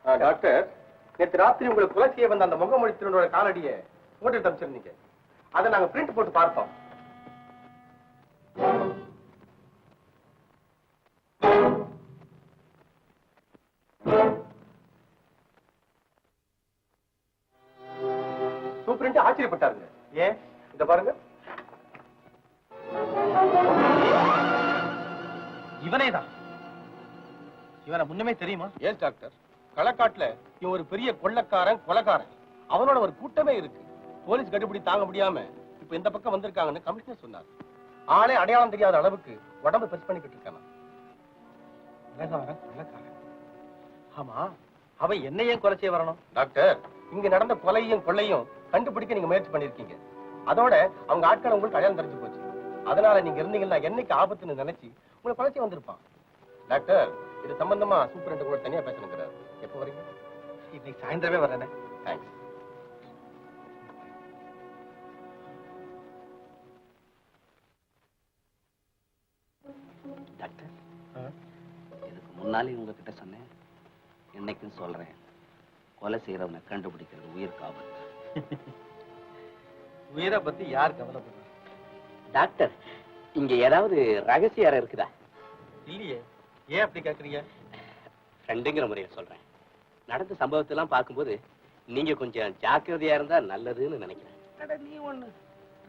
Doctor, நேற்று ராத்திரி உங்களுக்கு கொலை செய்ய வந்த அந்த முகமொழி திருடனோட காலடியை போட்டு அமைச்சிருந்தீங்க. அதை நாங்க பிரிண்ட் போட்டு பார்த்தோம். சூப்பரண்ட் ஆச்சரியப்பட்டாருங்க. ஏன் இத பாருங்க. இவனேதான். இவனை முன்னமே தெரியுமா? ஏன் டாக்டர், களக்காட்டுல இவன் ஒரு பெரிய கொள்ளக்காரன், கொலைக்காரன். அவனோட ஒரு கூட்டமே இருக்கு. போலீஸ் கண்டுபிடி தாங்க முடியாம இப்ப இந்த பக்கம் வந்திருக்காங்கன்னு கமிஷனர் சொன்னார். ஆளே அடையாளம் தெரியாத அளவுக்கு உடம்பு பெருசு பண்ணிக்கிட்டு இருக்கான். கொலைக்காரன். ஆமா, அவன் என்ன ஏன் கொலை செய்ய வரணும்? டாக்டர், இங்க நடந்த கொலையும் கொள்ளையும் கண்டுபிடிக்க நீங்க முயற்சி பண்ணிருக்கீங்க. அதோட அவங்க ஆட்கள் உங்களுக்கு அடையாளம் தெரிஞ்சு போச்சு. அதனால நீங்க இருந்தீங்கன்னா என்னைக்கு ஆபத்துன்னு நினைச்சு உங்களை கொலை செய்ய வந்திருப்பான். டாக்டர், இது சம்பந்தமா சூப்பரண்ட் கூட தனியா பேசணுங்கிறார். எப்ப வரீங்க? இன்னைக்கு சாயந்தரமே வரேன். தேங்க்ஸ். டாக்டர், இதுக்கு முன்னாலே உங்ககிட்ட சொன்னேன், என்னைக்கும் சொல்றேன், கொலை செய்யறவனை கண்டுபிடிக்கிறது உயிர் ஆபத்து. உயிரை பத்தி யார் கவலைப்படுறாங்க? டாக்டர், இங்க ஏதாவது ரகசிய அறை இருக்குதா? இல்லையே. ஏன் அப்படி கேக்குறீங்க? ஃப்ரெண்டுங்கிற முறையில் சொல்றேன். நடந்த சம்பவத்தெல்லாம் பார்க்கும்போது நீங்க கொஞ்சம் ஜாக்கிரதையா இருந்தா நல்லதுன்னு நினைக்கிறேன். நீ ஒண்ணு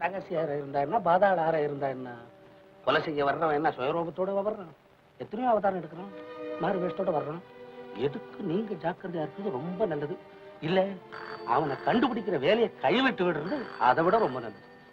ரகசிய அறை இருந்தா என்ன, பாதாள அறை இருந்தா என்ன, கொலை செய்ய வர்றவன் என்ன சுயரூபத்தோட வர்றான், எத்தனையோ அவதாரம் எடுக்கிறான், மாறு வேஷத்தோட வர்றான். எதுக்கு நீங்க ஜாக்கிரதையா இருக்கிறது ரொம்ப நல்லது. இல்ல அவனை கண்டுபிடிக்கிற வேலையை கைவிட்டு விடுறது அதை விட ரொம்ப நல்லது.